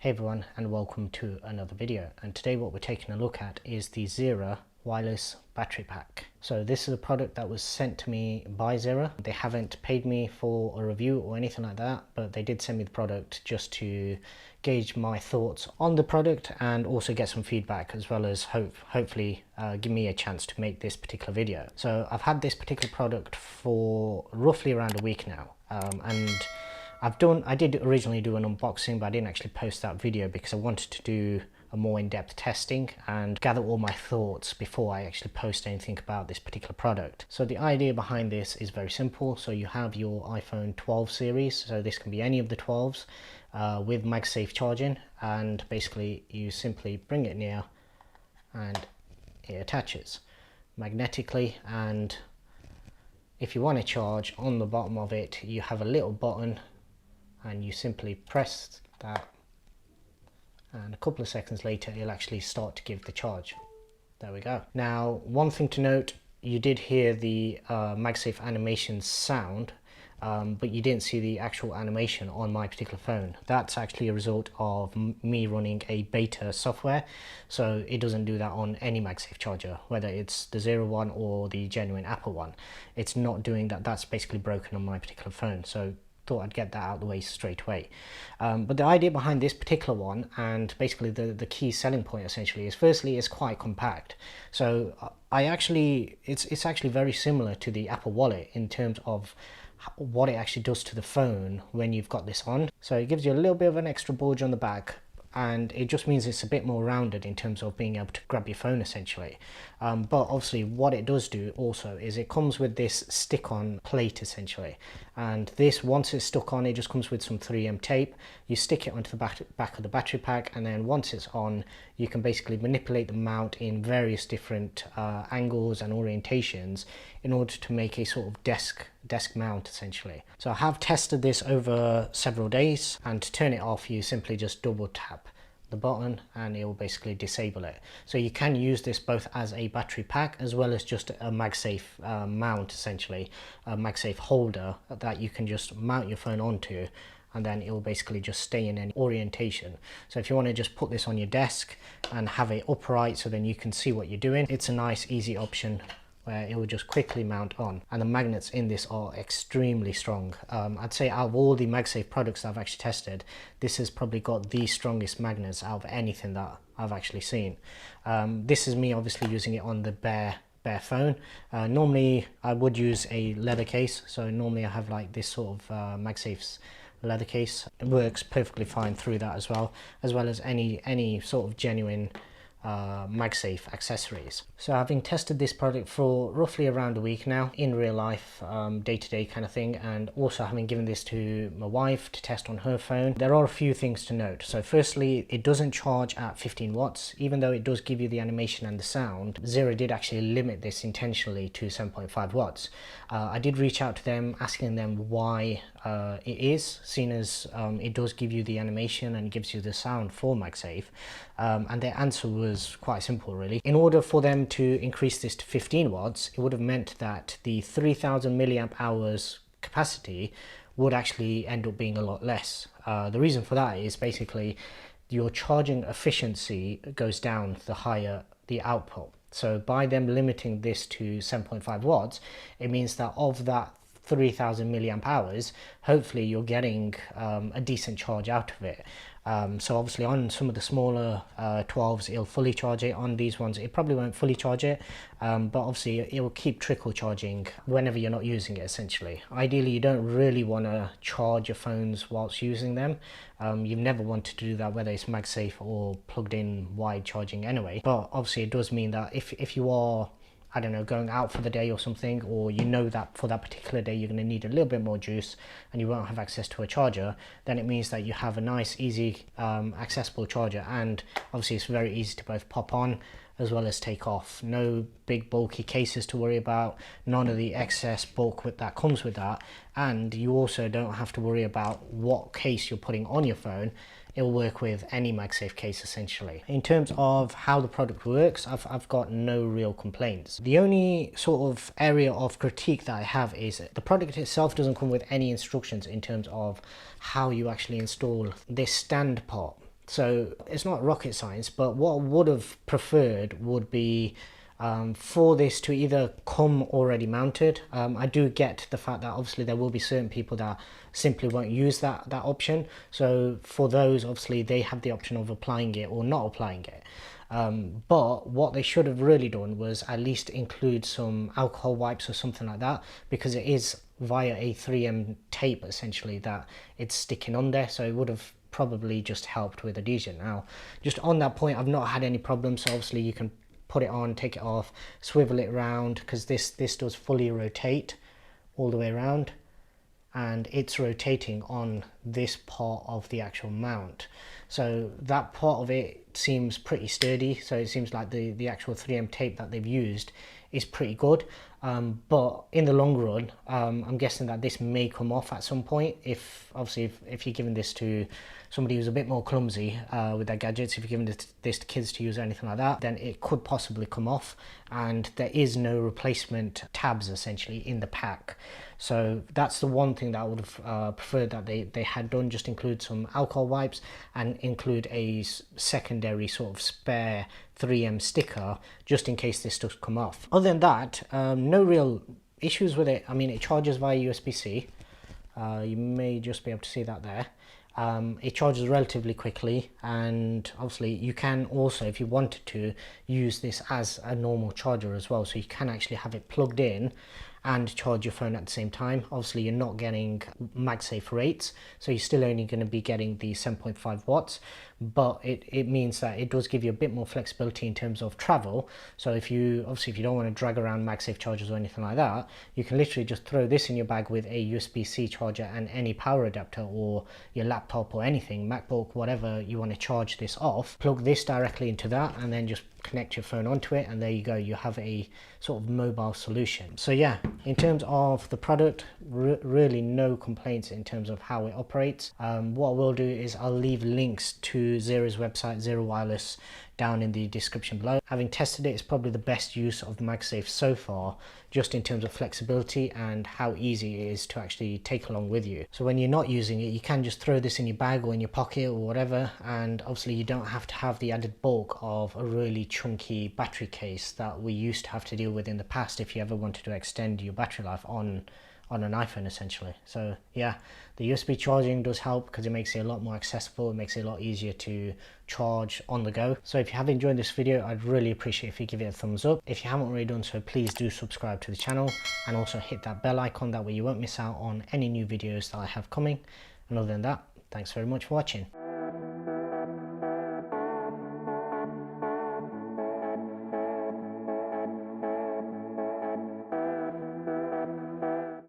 Hey everyone, and welcome to another video. And today what we're taking a look at is the Zeera wireless battery pack. So this is a product that was sent to me by Zeera. They haven't paid me for a review or anything like that, but they did send me the product just to gauge my thoughts on the product and also get some feedback, as well as hopefully give me a chance to make this particular video. So I've had this particular product for roughly around a week now, and I did originally do an unboxing, but I didn't actually post that video because I wanted to do a more in-depth testing and gather all my thoughts before I actually post anything about this particular product. So the idea behind this is very simple. So you have your iPhone 12 series, so this can be any of the 12s with MagSafe charging, and basically you simply bring it near and it attaches magnetically. And if you want to charge, on the bottom of it you have a little button and you simply press that, and a couple of seconds later it'll actually start to give the charge. There we go. Now, one thing to note, you did hear the MagSafe animation sound, but you didn't see the actual animation on my particular phone. That's actually a result of me running a beta software, so it doesn't do that on any MagSafe charger, whether it's the Zeera one or the genuine Apple one. It's not doing that. That's basically broken on my particular phone, so thought I'd get that out of the way straight away. But the idea behind this particular one, and basically the key selling point essentially, is firstly it's quite compact. So it's actually very similar to the Apple Wallet in terms of what it actually does to the phone when you've got this on. So it gives you a little bit of an extra bulge on the back, and it just means it's a bit more rounded in terms of being able to grab your phone essentially. But obviously what it does do also is it comes with this stick-on plate essentially, and this, once it's stuck on, it just comes with some 3M tape. You stick it onto the back of the battery pack, and then once it's on, you can basically manipulate the mount in various different angles and orientations in order to make a sort of desk mount essentially. So I have tested this over several days, and to turn it off you simply just double tap the button and it will basically disable it. So you can use this both as a battery pack as well as just a MagSafe mount essentially, a MagSafe holder that you can just mount your phone onto, and then it will basically just stay in any orientation. So if you want to just put this on your desk and have it upright so then you can see what you're doing, it's a nice easy option where it will just quickly mount on. And the magnets in this are extremely strong. I'd say out of all the MagSafe products that I've actually tested, this has probably got the strongest magnets out of anything that I've actually seen. This is me obviously using it on the bare phone. Normally I would use a leather case, so normally I have like this sort of MagSafe's leather case. It works perfectly fine through that as well as any sort of genuine MagSafe accessories. So having tested this product for roughly around a week now in real life, day-to-day kind of thing, and also having given this to my wife to test on her phone, there are a few things to note. So firstly, it doesn't charge at 15 watts, even though it does give you the animation and the sound. Zeera did actually limit this intentionally to 7.5 watts. I did reach out to them asking them why it is, seeing as it does give you the animation and gives you the sound for MagSafe, and their answer was quite simple really. In order for them to increase this to 15 watts, it would have meant that the 3000 milliamp hours capacity would actually end up being a lot less. The reason for that is basically your charging efficiency goes down the higher the output. So by them limiting this to 7.5 watts, it means that of that 3000 milliamp hours, hopefully you're getting a decent charge out of it. So obviously on some of the smaller 12s it'll fully charge it. On these ones it probably won't fully charge it, but obviously it will keep trickle charging whenever you're not using it essentially. Ideally you don't really want to charge your phones whilst using them. You've never wanted to do that, whether it's MagSafe or plugged in wide charging anyway. But obviously it does mean that if you are, I don't know, going out for the day or something, or you know that for that particular day you're going to need a little bit more juice and you won't have access to a charger, then it means that you have a nice easy accessible charger, and obviously it's very easy to both pop on as well as take off. No big bulky cases to worry about, none of the excess bulk that comes with that, and you also don't have to worry about what case you're putting on your phone. It'll work with any MagSafe case essentially. In terms of how the product works, I've got no real complaints. The only sort of area of critique that I have is the product itself doesn't come with any instructions in terms of how you actually install this stand part. So it's not rocket science, but what I would have preferred would be for this to either come already mounted. I do get the fact that obviously there will be certain people that simply won't use that option. So for those, obviously they have the option of applying it or not applying it. But what they should have really done was at least include some alcohol wipes or something like that, because it is via a 3M tape essentially that it's sticking on there, so it would have probably just helped with adhesion. Now, just on that point, I've not had any problems, so obviously you can put it on, take it off, swivel it around, because this does fully rotate all the way around, and it's rotating on this part of the actual mount. So that part of it seems pretty sturdy, so it seems like the actual 3M tape that they've used is pretty good. But in the long run, I'm guessing that this may come off at some point. If you're giving this to somebody who's a bit more clumsy with their gadgets, if you're giving this to kids to use or anything like that, then it could possibly come off, and there is no replacement tabs essentially in the pack. So that's the one thing that I would have preferred that they had done, just include some alcohol wipes and include a secondary sort of spare 3M sticker just in case this does come off. Other than that, no real issues with it. I mean, it charges via USB-C. You may just be able to see that there. It charges relatively quickly, and obviously you can also, if you wanted to, use this as a normal charger as well, so you can actually have it plugged in and charge your phone at the same time. Obviously you're not getting MagSafe rates, so you're still only going to be getting the 7.5 watts, but it means that it does give you a bit more flexibility in terms of travel. So if you don't want to drag around MagSafe chargers or anything like that, you can literally just throw this in your bag with a USB-C charger and any power adapter, or your laptop or anything, MacBook, whatever you want to charge this off, plug this directly into that and then just connect your phone onto it, and there you go, you have a sort of mobile solution. So yeah, in terms of the product, really no complaints in terms of how it operates. What I will do is I'll leave links to Zeera's website, Zeera Wireless, down in the description below. Having tested it, it's probably the best use of MagSafe so far, just in terms of flexibility and how easy it is to actually take along with you. So when you're not using it, you can just throw this in your bag or in your pocket or whatever, and obviously you don't have to have the added bulk of a really chunky battery case that we used to have to deal with in the past if you ever wanted to extend your battery life on an iPhone essentially. So yeah, the USB charging does help because it makes it a lot more accessible, it makes it a lot easier to charge on the go. So if you have enjoyed this video, I'd really appreciate if you give it a thumbs up. If you haven't already done so, please do subscribe to the channel and also hit that bell icon, that way you won't miss out on any new videos that I have coming. And other than that, thanks very much for watching.